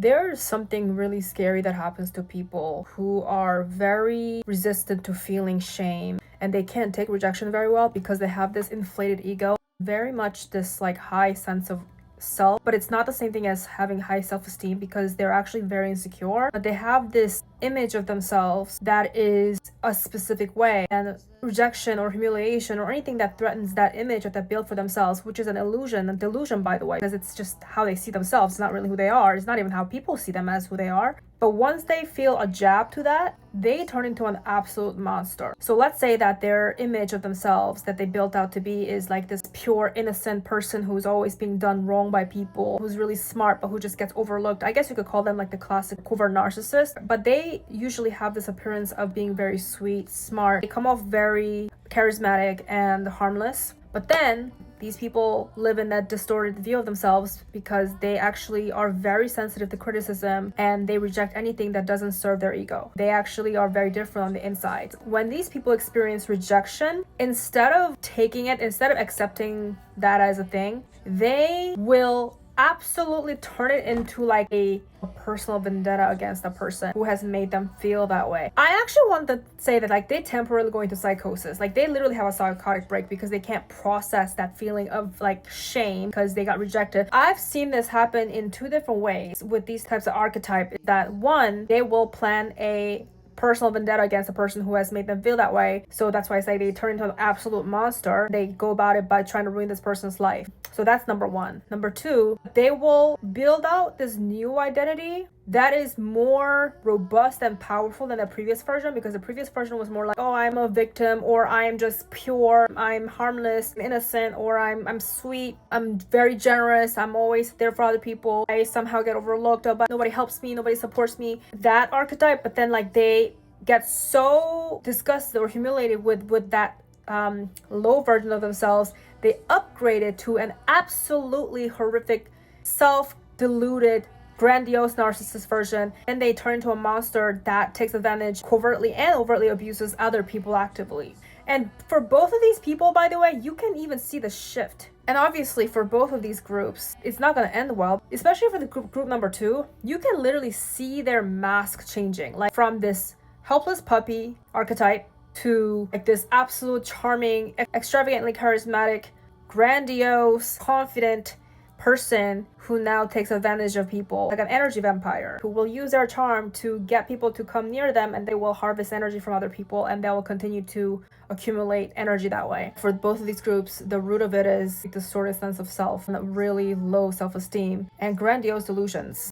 There's something really scary that happens to people who are very resistant to feeling shame, and they can't take rejection very well because they have this inflated ego, very much this like high sense of self, but it's not the same thing as having high self-esteem because they're actually very insecure, but they have this image of themselves that is a specific way, and rejection or humiliation or anything that threatens that image that they built for themselves, which is an illusion, a delusion, by the way, because it's just how they see themselves. It's not really who they are. It's not even how people see them as who they are. But once they feel a jab to that, they turn into an absolute monster. So let's say that their image of themselves that they built out to be is like this pure, innocent person who's always being done wrong by people, who's really smart, but who just gets overlooked. I guess you could call them like the classic covert narcissist, but they usually have this appearance of being very sweet, smart. They come off very charismatic and harmless. But then these people live in that distorted view of themselves because they actually are very sensitive to criticism and they reject anything that doesn't serve their ego. They actually are very different on the inside. When these people experience rejection, instead of taking it, instead of accepting that as a thing, they will absolutely turn it into like a personal vendetta against a person who has made them feel that way. I actually want to say that like they temporarily go into psychosis. Like they literally have a psychotic break because they can't process that feeling of like shame because they got rejected. I've seen this happen in two different ways with these types of archetypes. That one, they will plan a personal vendetta against a person who has made them feel that way. So that's why I say they turn into an absolute monster. They go about it by trying to ruin this person's life. So that's number one. Number two, they will build out this new identity that is more robust and powerful than the previous version, because the previous version was more like, oh, I'm a victim, or I'm just pure, I'm harmless, I'm innocent, or I'm sweet, I'm very generous, I'm always there for other people, I somehow get overlooked, but nobody helps me, nobody supports me. That archetype, but then like they get so disgusted or humiliated with that low version of themselves, they upgrade it to an absolutely horrific, self-deluded, grandiose narcissist version, and they turn into a monster that takes advantage covertly and overtly abuses other people actively. And for both of these people, by the way, you can even see the shift. And obviously for both of these groups, it's not going to end well, especially for the group number two. You can literally see their mask changing, like from this helpless puppy archetype to like this absolute charming, extravagantly charismatic, grandiose, confident person who now takes advantage of people, like an energy vampire who will use their charm to get people to come near them, and they will harvest energy from other people, and they will continue to accumulate energy that way. For both of these groups, the root of it is the distorted sense of self and a really low self-esteem and grandiose delusions.